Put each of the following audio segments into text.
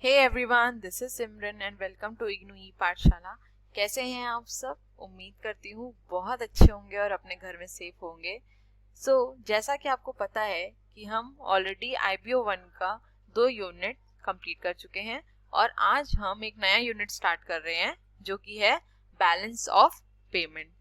Hey everyone, this is Simran and welcome to IGNOU e Pathshala. कैसे हैं आप सब? उम्मीद करती हूँ बहुत अच्छे होंगे और अपने घर में सेफ होंगे। जैसा कि आपको पता है कि हम ऑलरेडी IBO 1 का 2 यूनिट कंप्लीट कर चुके हैं और आज हम एक नया यूनिट स्टार्ट कर रहे हैं जो कि है बैलेंस ऑफ पेमेंट।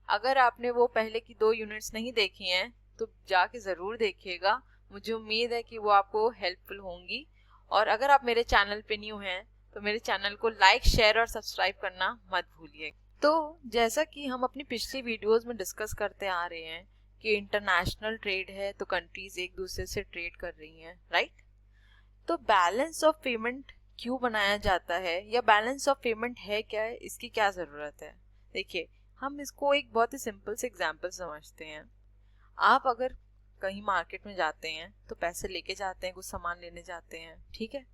अगर आपने वो पहले की 2 यूनिट्स नहीं देखी हैं तो जाके ज़रूर देखिएगा। मुझे उम्मीद है कि वो आपको हेल्पफुल होंगी। और अगर आप मेरे चैनल पे न्यू हैं तो मेरे चैनल को लाइक, शेयर और सब्सक्राइब करना मत भूलिए। तो जैसा कि हम अपनी पिछली वीडियोस में डिस्कस करते आ रहे हैं कि इंटरनेशनल ट्रेड है तो कंट्रीज एक दूसरे से ट्रेड कर रही हैं, राइट? तो बैलेंस ऑफ पेमेंट क्यों बनाया जाता है या बैलेंस ऑफ पेमेंट है क्या है, इसकी क्या ज़रूरत है? देखिए, हम इसको एक बहुत ही सिंपल से एग्जाम्पल समझते हैं। आप अगर कहीं मार्केट में जाते हैं तो पैसे लेके जाते हैं, कुछ सामान लेने जाते हैं, ठीक है।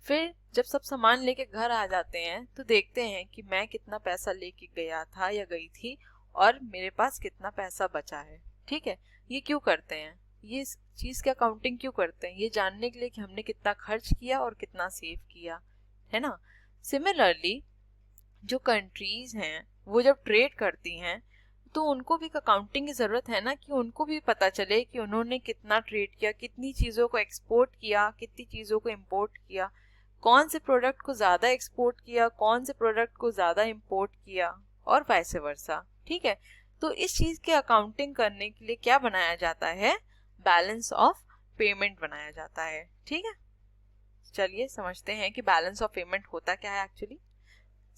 फिर जब सब सामान लेके घर आ जाते हैं तो देखते हैं कि मैं कितना पैसा लेके गया था या गई थी और मेरे पास कितना पैसा बचा है, ठीक है। ये क्यों करते हैं? ये चीज़ की अकाउंटिंग क्यों करते हैं? ये जानने के लिए कि हमने कितना खर्च किया और कितना सेव किया, है ना। सिमिलरली जो कंट्रीज हैं वो जब ट्रेड करती हैं तो उनको भी अकाउंटिंग की ज़रूरत है ना, कि उनको भी पता चले कि उन्होंने कितना ट्रेड किया, कितनी चीज़ों को एक्सपोर्ट किया, कितनी चीज़ों को इंपोर्ट किया, कौन से प्रोडक्ट को ज़्यादा एक्सपोर्ट किया, कौन से प्रोडक्ट को ज़्यादा इंपोर्ट किया और वाइस वर्सा, ठीक है। तो इस चीज़ की अकाउंटिंग करने के लिए क्या बनाया जाता है? बैलेंस ऑफ पेमेंट बनाया जाता है, ठीक है। चलिए समझते हैं कि बैलेंस ऑफ पेमेंट होता क्या है actually.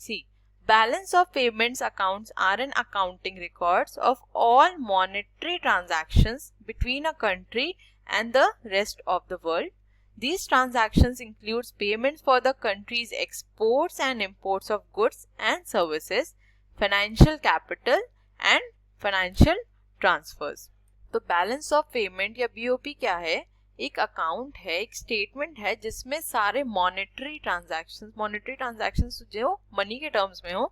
See, balance of payments accounts are an accounting records of all monetary transactions between a country and the rest of the world. These transactions includes payments for the country's exports and imports of goods and services, financial capital and financial transfers. तो balance of payment या BOP क्या है? एक account है, एक statement है जिसमें सारे मॉनेटरी ट्रांजैक्शंस जो मनी के टर्म्स में हो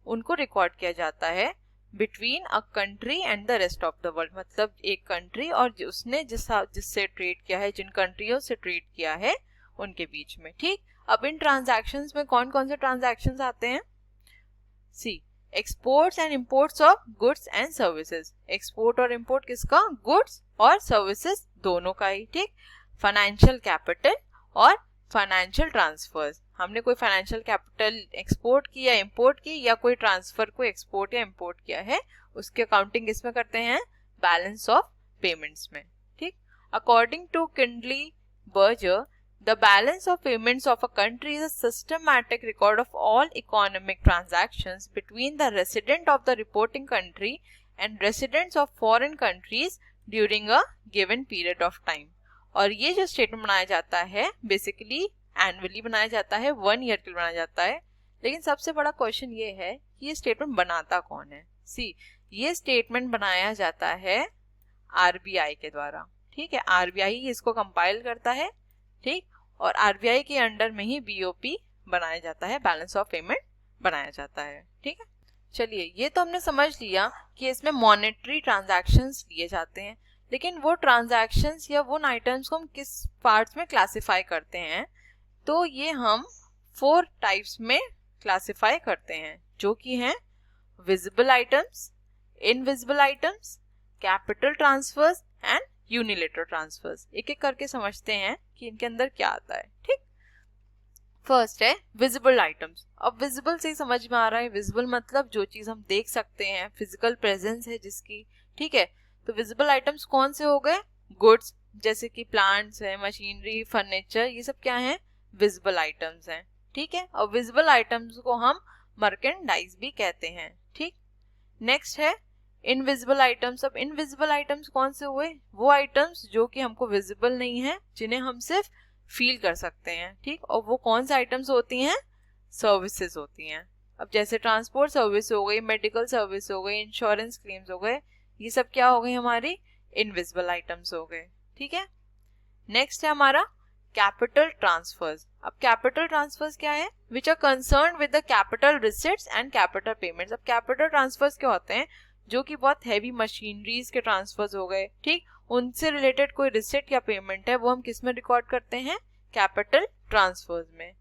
उनको रिकॉर्ड किया जाता है between a country and the rest of the world. मतलब एक कंट्री और उसने जिससे ट्रेड किया है, जिन कंट्रियों से ट्रेड किया है उनके बीच में, ठीक। अब इन ट्रांजैक्शंस में कौन कौन से ट्रांजैक्शंस आते हैं? See, exports and imports of goods and services. Export और इंपोर्ट किसका? गुड्स और सर्विसेज दोनों का ही, ठीक। फाइनेंशियल कैपिटल और फाइनेंशियल ट्रांसफर्स। हमने कोई फाइनेंशियल कैपिटल एक्सपोर्ट किया, इंपोर्ट की, या कोई ट्रांसफर को एक्सपोर्ट या इंपोर्ट किया है, उसकी अकाउंटिंग इसमें करते हैं बैलेंस ऑफ पेमेंट्स में, ठीक। According to Kindleberger, the balance of payments of a country is a systematic record of all economic transactions between the resident of the reporting country and residents of foreign countries during a given period of time. और ये जो statement बनाया जाता है basically annually बनाया जाता है, 1 year के लिए बनाया जाता है। लेकिन सबसे बड़ा क्वेश्चन ये है कि ये स्टेटमेंट बनाता कौन है? सी, ये स्टेटमेंट बनाया जाता है RBI के द्वारा, ठीक है। RBI इसको कंपाइल करता है, ठीक। और RBI के अंडर में ही BOP बनाया जाता है, बैलेंस ऑफ पेमेंट बनाया जाता है, ठीक है। चलिए, ये तो हमने समझ लिया कि इसमें मॉनेटरी ट्रांजैक्शंस लिए जाते हैं। लेकिन वो ट्रांजैक्शंस या वो आइटम्स को हम किस पार्ट्स में क्लासिफाई करते हैं? तो ये हम 4 टाइप्स में क्लासिफाई करते हैं, जो कि हैं visible items, invisible items, capital transfers and unilateral transfers. एक एक करके समझते हैं कि इनके अंदर क्या आता है, ठीक। फर्स्ट है विजिबल आइटम्स। अब विजिबल से ही समझ में आ रहा है, विजिबल मतलब जो चीज हम देख सकते हैं, फिजिकल प्रेजेंस है जिसकी, ठीक है। तो विजिबल आइटम्स कौन से हो गए? गुड्स, जैसे कि प्लांट्स है, मशीनरी, फर्नीचर, ये सब क्या है? विजिबल आइटम्स हैं, ठीक है। और विजिबल आइटम्स को हम मर्केंडाइज भी कहते हैं, ठीक। नेक्स्ट है इनविजिबल आइटम्स। अब इनविजिबल आइटम्स कौन से हुए? वो आइटम्स जो कि हमको विजिबल नहीं है, जिन्हें हम सिर्फ फील कर सकते हैं, ठीक। और वो कौन से आइटम्स होती हैं? सर्विसेज होती हैं। अब जैसे ट्रांसपोर्ट सर्विस हो गई, मेडिकल सर्विस हो गई, इंश्योरेंस क्लेम्स हो गए, ये सब क्या हो गई? हमारी इनविजिबल आइटम्स हो गए, ठीक है। नेक्स्ट है हमारा कैपिटल ट्रांसफर्स। अब कैपिटल ट्रांसफर्स क्या है? Which are concern with the capital receipts and capital payments. अब कैपिटल ट्रांसफर्स क्या होते हैं? जो कि बहुत हैवी मशीनरीज के ट्रांसफर्स हो गए, ठीक। उनसे रिलेटेड कोई रिसिट या पेमेंट है वो हम किस में रिकॉर्ड करते हैं? कैपिटल ट्रांसफर्स में।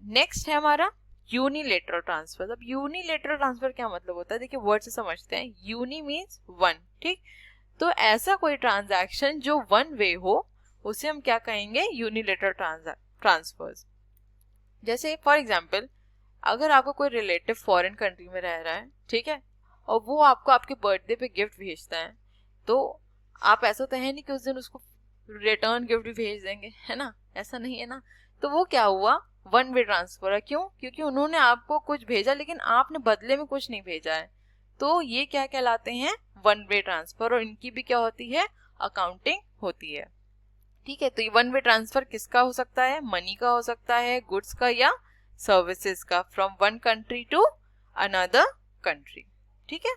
नेक्स्ट है हमारा यूनिलेटरल ट्रांसफर। अब यूनिलेटरल ट्रांसफर क्या मतलब होता है, देखिए वर्ड से समझते हैं। यूनि मीन्स वन, ठीक। तो ऐसा कोई ट्रांजैक्शन जो वन वे हो उसे हम क्या कहेंगे, यूनिलेटरल ट्रांसफर्स। जैसे फॉर एग्जांपल अगर आपको कोई रिलेटिव फॉरेन कंट्री में रह रहा है, ठीक है, और वो आपको आपके बर्थडे पे गिफ्ट भेजता है, तो आप ऐसा तो है नहीं कि उस दिन उसको रिटर्न गिफ्ट भी भेज देंगे, है ना, ऐसा नहीं है ना। तो वो क्या हुआ, वन वे ट्रांसफर है। क्यों, क्योंकि उन्होंने आपको कुछ भेजा लेकिन आपने बदले में कुछ नहीं भेजा है। तो ये क्या कहलाते हैं, वन वे ट्रांसफर, और इनकी भी क्या होती है, अकाउंटिंग होती है, ठीक है। तो ये वन वे ट्रांसफर किसका हो सकता है, मनी का हो सकता है, गुड्स का या सर्विसेज का, from one country to another country, ठीक है।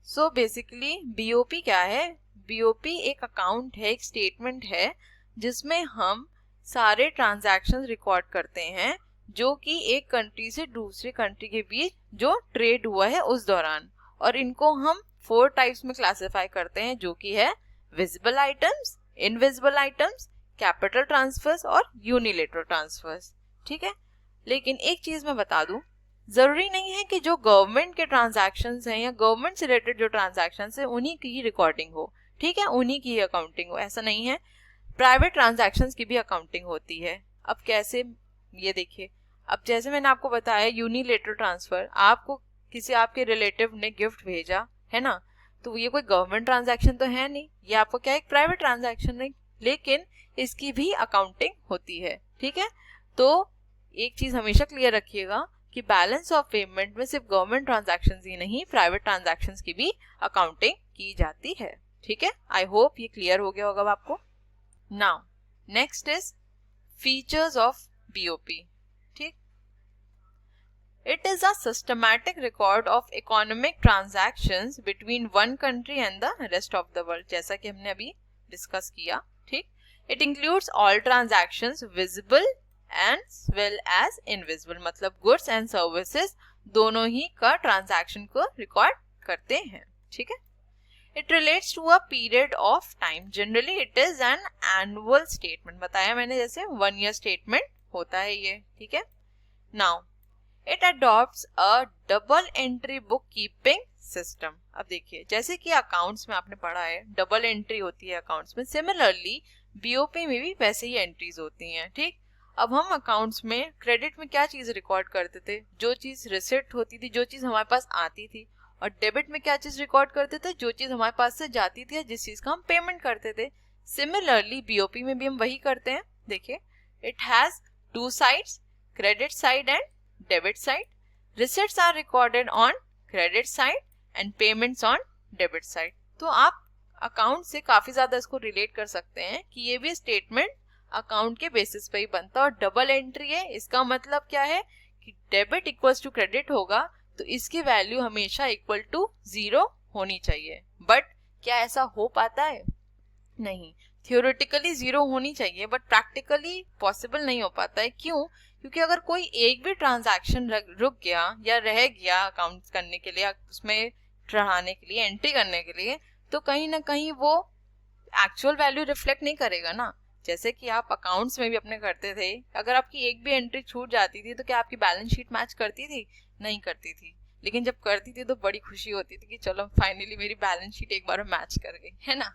सो बेसिकली बीओपी क्या है, बीओपी एक अकाउंट है, एक स्टेटमेंट है जिसमें हम सारे ट्रांजैक्शंस रिकॉर्ड करते हैं जो कि एक कंट्री से दूसरे कंट्री के बीच जो ट्रेड हुआ है उस दौरान, और इनको हम 4 टाइप्स में क्लासिफाई करते हैं, जो कि है visible items, invisible items, capital transverse और यूनिलेटरल ट्रांसफर्स, ठीक है। लेकिन एक चीज मैं बता दूं, जरूरी नहीं है कि जो गवर्नमेंट के ट्रांजैक्शंस हैं या गवर्नमेंट से रिलेटेड जो ट्रांजैक्शंस हैं उन्हीं की ही रिकॉर्डिंग हो, ठीक है, उन्हीं की ही अकाउंटिंग हो, ऐसा नहीं है। प्राइवेट ट्रांजैक्शंस की भी अकाउंटिंग होती है। अब कैसे, ये देखिए, अब जैसे मैंने आपको बताया यूनिलेटरल ट्रांसफर, आपको किसी आपके रिलेटिव ने गिफ्ट भेजा है ना, तो ये कोई गवर्नमेंट ट्रांजैक्शन तो है नहीं, ये आपको क्या है, एक प्राइवेट ट्रांजैक्शन है, लेकिन इसकी भी अकाउंटिंग होती है, ठीक है। तो एक चीज हमेशा क्लियर रखिएगा कि बैलेंस ऑफ पेमेंट में सिर्फ गवर्नमेंट ट्रांजैक्शंस ही नहीं, प्राइवेट ट्रांजैक्शंस की भी अकाउंटिंग की जाती है, ठीक है। आई होप ये क्लियर हो गया होगा आपको। Now next is features of BOP, ठीक। It is a systematic record of economic transactions between one country and the rest of the world, जैसा कि हमने अभी डिस्कस किया, ठीक। It includes all transactions visible and well as invisible, मतलब goods and services दोनों ही का ट्रांजैक्शन को रिकॉर्ड करते हैं, ठीक है। It relates to a period of time. Generally, it is an annual statement. बताया मैंने, जैसे 1 year statement होता है ये, ठीक है। Now, it adopts a double entry bookkeeping system. अब देखिए, जैसे कि अकाउंट्स में आपने पढ़ा है डबल एंट्री होती है अकाउंट्स में, सिमिलरली बीओपी में भी वैसे ही एंट्रीज होती हैं, ठीक। अब हम अकाउंट्स में क्रेडिट में क्या चीज रिकॉर्ड करते थे, जो चीज रिसिप्ट होती थी, जो चीज हमारे पास आती थी, और डेबिट में क्या चीज रिकॉर्ड करते थे, जो चीज हमारे पास से जाती थी या जिस चीज का हम पेमेंट करते थे। सिमिलरली बीओपी में भी हम वही करते हैं। देखिए, it has 2 sides, credit side and debit side. Receipts are recorded on credit side and payments on debit side. तो आप अकाउंट से काफी ज्यादा इसको रिलेट कर सकते हैं कि ये भी स्टेटमेंट अकाउंट के बेसिस पे ही बनता है, और डबल एंट्री है, इसका मतलब क्या है कि डेबिट इक्वल्स टू क्रेडिट होगा तो इसकी वैल्यू हमेशा इक्वल टू 0 होनी चाहिए। बट क्या ऐसा हो पाता है, नहीं। थियोरेटिकली 0 होनी चाहिए, बट प्रैक्टिकली पॉसिबल नहीं हो पाता है। क्यों, क्योंकि अगर कोई एक भी ट्रांजैक्शन रुक गया या रह गया अकाउंट करने के लिए, उसमें चढ़ाने के लिए, एंट्री करने के लिए, तो कहीं ना कहीं वो एक्चुअल वैल्यू रिफ्लेक्ट नहीं करेगा ना। जैसे कि आप अकाउंट्स में भी अपने करते थे, अगर आपकी एक भी एंट्री छूट जाती थी तो क्या आपकी बैलेंस शीट मैच करती थी, नहीं करती थी। लेकिन जब करती थी तो बड़ी खुशी होती थी कि चलो फाइनली मेरी बैलेंस शीट एक बार मैच कर गई, है ना।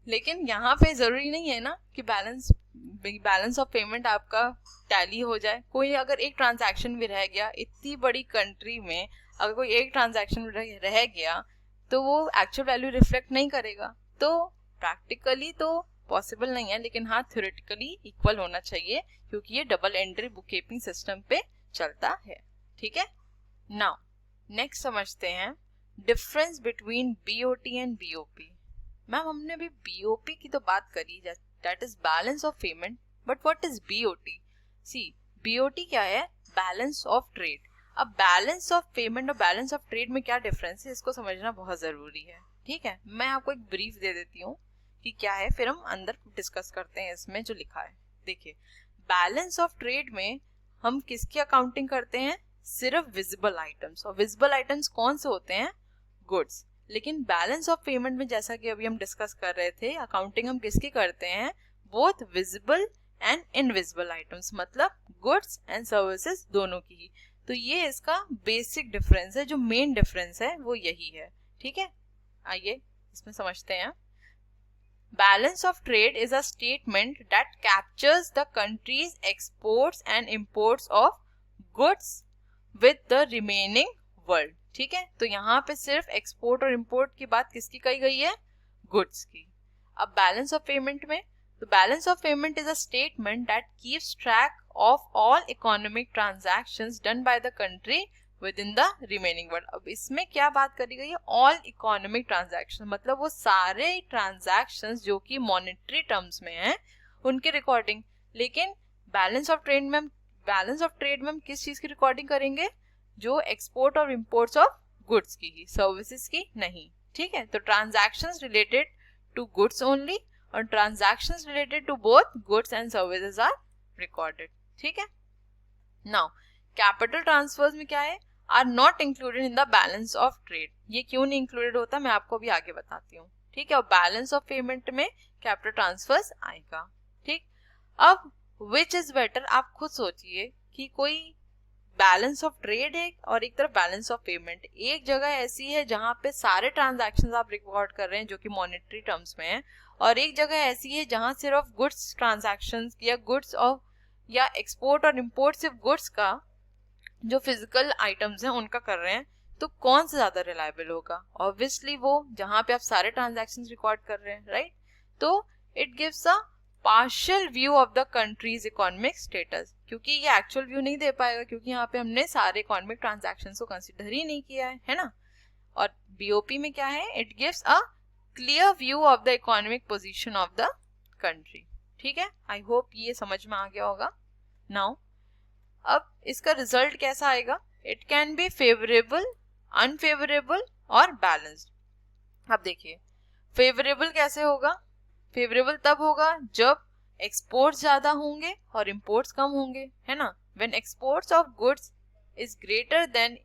लेकिन यहाँ पे जरूरी नहीं है ना कि बैलेंस ऑफ पेमेंट आपका टैली हो जाए। कोई अगर एक ट्रांजैक्शन भी रह गया, इतनी बड़ी कंट्री में अगर कोई एक ट्रांजैक्शन रह गया तो वो एक्चुअल वैल्यू रिफ्लेक्ट नहीं करेगा। तो प्रैक्टिकली तो पॉसिबल नहीं है, लेकिन हाँ थ्योरेटिकली इक्वल होना चाहिए, क्योंकि ये double entry book keeping system पे चलता है, ठीक है। नाउ नेक्स्ट समझते हैं difference between BOT and BOP. Ma'am हमने भी बीओपी की तो बात करी, that is balance of payment, but what is BOT? See, BOT क्या है, बैलेंस ऑफ ट्रेड। अब बैलेंस ऑफ पेमेंट और बैलेंस ऑफ ट्रेड में क्या डिफरेंस है, इसको समझना बहुत जरूरी है, ठीक है। मैं आपको एक ब्रीफ दे देती हूँ कि क्या है, फिर हम अंदर डिस्कस करते हैं इसमें जो लिखा है। देखिए, बैलेंस ऑफ ट्रेड में हम किसकी अकाउंटिंग करते हैं, सिर्फ विजिबल आइटम्स, और विजिबल आइटम्स कौन से होते हैं, गुड्स। लेकिन बैलेंस ऑफ पेमेंट में जैसा कि अभी हम डिस्कस कर रहे थे, अकाउंटिंग हम किसकी करते हैं, both visible and invisible items, मतलब गुड्स एंड सर्विसेज दोनों की ही। तो ये इसका बेसिक डिफरेंस है, जो मेन डिफरेंस है वो यही है। ठीक है, आइए इसमें समझते हैं। Balance of trade is a statement that captures the countries exports and imports of goods with the remaining world. ठीक है, तो यहाँ पे सिर्फ एक्सपोर्ट और इंपोर्ट की बात किसकी कही गई है? गुड्स की। अब बैलेंस ऑफ पेमेंट में, तो balance of payment is a statement that keeps track of all economic transactions done by the country with in the remaining world. अब इसमें क्या बात करी गई है? ऑल इकोनॉमिक ट्रांजैक्शन, मतलब वो सारे ट्रांजैक्शंस जो कि मॉनेटरी टर्म्स में हैं उनकी रिकॉर्डिंग। लेकिन बैलेंस ऑफ ट्रेड में हम किस चीज की रिकॉर्डिंग करेंगे? जो एक्सपोर्ट और इंपोर्ट्स ऑफ गुड्स की ही, सर्विसेज की नहीं। ठीक है, तो transactions related to goods only और transactions related to both goods and services are recorded. ठीक है, नाउ कैपिटल ट्रांसफर्स में क्या है? Are not included in the balance of trade. ये क्यों नहीं इंक्लूडेड होता मैं आपको भी आगे बताती हूँ। ठीक है, और बैलेंस ऑफ पेमेंट में कैपिटल ट्रांसफर्स आएगा। ठीक, अब विच इज बेटर, आप खुद सोचिए कि कोई बैलेंस ऑफ ट्रेड है और एक तरफ बैलेंस ऑफ पेमेंट। एक जगह ऐसी है जहां पे सारे ट्रांजैक्शंस आप रिकॉर्ड कर रहे हैं जो कि मॉनेटरी टर्म्स में है, और एक जगह ऐसी है जहां सिर्फ गुड्स ट्रांजैक्शंस या गुड्स ऑफ या एक्सपोर्ट और इंपोर्ट सिर्फ गुड्स का जो फिजिकल आइटम्स हैं उनका कर रहे हैं। तो कौन सा ज्यादा रिलायबल होगा? ऑब्वियसली वो जहां पे आप सारे ट्रांजैक्शंस रिकॉर्ड कर रहे हैं, राइट? तो it gives a partial view of the countries economic status, क्योंकि ये एक्चुअल व्यू नहीं दे पाएगा क्योंकि यहाँ पे हमने सारे इकोनॉमिक ट्रांजैक्शंस को कंसीडर ही नहीं किया है ना। और बीओपी में क्या है? It gives a clear view of the economic position of the country. ठीक है, आई होप ये समझ में आ गया होगा। नाउ अब इसका रिजल्ट कैसा आएगा? It can be favourable, unfavourable और बैलेंस्ड। अब देखिए फेवरेबल कैसे होगा? फेवरेबल तब होगा जब एक्सपोर्ट्स ज्यादा होंगे और इंपोर्ट्स कम होंगे, है ना। When exports of goods is greater than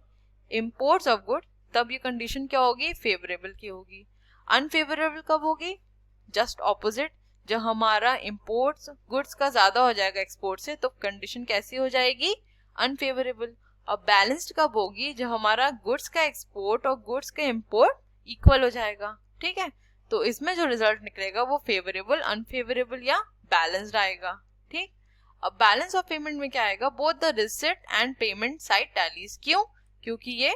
imports of goods, तब ये कंडीशन क्या होगी? फेवरेबल की होगी। अनफेवरेबल कब होगी? जस्ट ऑपोजिट, जब हमारा इंपोर्ट्स गुड्स का ज्यादा हो जाएगा एक्सपोर्ट से, तो कंडीशन कैसी हो जाएगी? अनफेवरेबल। और बैलेंस्ड कब होगी? जब हमारा गुड्स का एक्सपोर्ट और गुड्स का इंपोर्ट इक्वल हो जाएगा। ठीक है, तो इसमें जो रिजल्ट निकलेगा वो फेवरेबल, अनफेवरेबल या बैलेंस्ड आएगा। ठीक, अब बैलेंस ऑफ पेमेंट में क्या आएगा? Both the receipt and payment side tallies. क्यों? क्योंकि ये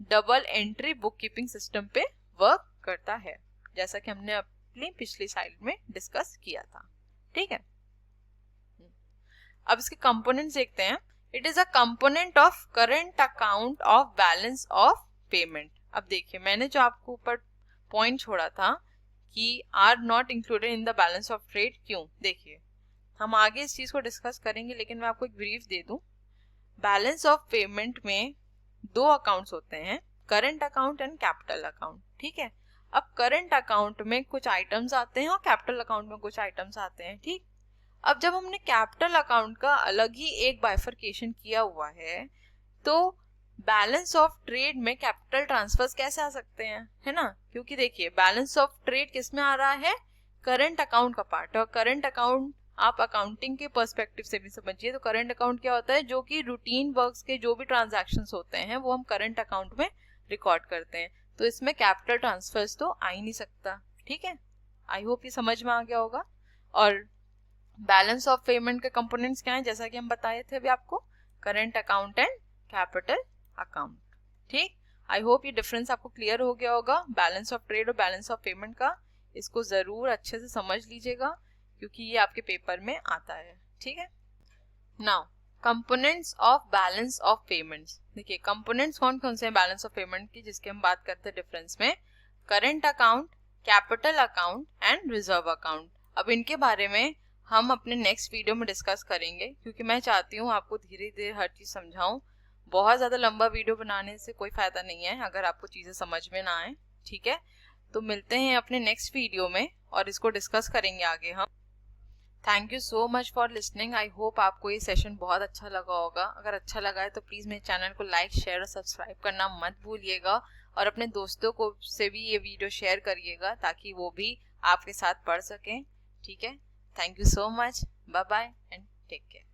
double entry book keeping system पे वर्क करता है, जैसा कि हमने अपनी पिछली स्लाइड में डिस्कस किया था। ठीक है, अब इसके कंपोनेंट्स देखते हैं। It is a component of current account of balance of payment. अब देखिए मैंने जो आपको ऊपर पॉइंट छोड़ा था कि are not included in the balance of trade, क्यों? देखिए हम आगे इस चीज को डिस्कस करेंगे, लेकिन मैं आपको एक ब्रीफ दे दूं। बैलेंस ऑफ पेमेंट में दो अकाउंट्स होते हैं, current account and capital account. ठीक है, अब करंट अकाउंट में कुछ आइटम्स आते हैं और कैपिटल अकाउंट में कुछ आइटम्स आते हैं। ठीक, अब जब हमने कैपिटल अकाउंट का अलग ही एक बाइफरकेशन किया हुआ है, तो बैलेंस ऑफ ट्रेड में कैपिटल ट्रांसफर्स कैसे आ सकते हैं, है ना। क्योंकि देखिए बैलेंस ऑफ ट्रेड किस में आ रहा है? करंट अकाउंट का पार्ट। और करंट अकाउंट आप अकाउंटिंग के पर्सपेक्टिव से भी समझिए, तो करंट अकाउंट क्या होता है? जो कि रूटीन वर्क्स के जो भी ट्रांजैक्शंस होते हैं वो हम करंट अकाउंट में रिकॉर्ड करते हैं। तो इसमें कैपिटल ट्रांसफर्स तो आ ही नहीं सकता। ठीक है, आई होप ये समझ में आ गया होगा। और बैलेंस ऑफ पेमेंट के कंपोनेंट्स क्या हैं? जैसा कि हम बताए थे अभी आपको, current account and capital account. ठीक, आई होप ये डिफरेंस आपको क्लियर हो गया होगा बैलेंस ऑफ ट्रेड और बैलेंस ऑफ पेमेंट का। इसको जरूर अच्छे से समझ लीजिएगा क्योंकि ये आपके पेपर में आता है। ठीक है, now components of balance of payments. देखिए कंपोनेंट्स कौन कौन से हैं बैलेंस ऑफ पेमेंट की, जिसकी हम बात करते हैं डिफरेंस में? Current account, capital account and reserve account. अब इनके बारे में हम अपने नेक्स्ट वीडियो में डिस्कस करेंगे, क्योंकि मैं चाहती हूँ आपको धीरे धीरे हर चीज समझाऊं। बहुत ज्यादा लंबा वीडियो बनाने से कोई फायदा नहीं है अगर आपको चीजें समझ में ना आए। ठीक है, तो मिलते हैं अपने नेक्स्ट वीडियो में और इसको डिस्कस करेंगे आगे हम। Thank you so much for listening. I hope आपको ये सेशन बहुत अच्छा लगा होगा। अगर अच्छा लगा है तो प्लीज मेरे चैनल को लाइक, शेयर और सब्सक्राइब करना मत भूलिएगा, और अपने दोस्तों को से भी ये वीडियो शेयर करिएगा ताकि वो भी आपके साथ पढ़ सकें। ठीक है, thank you so much. Bye bye and take care.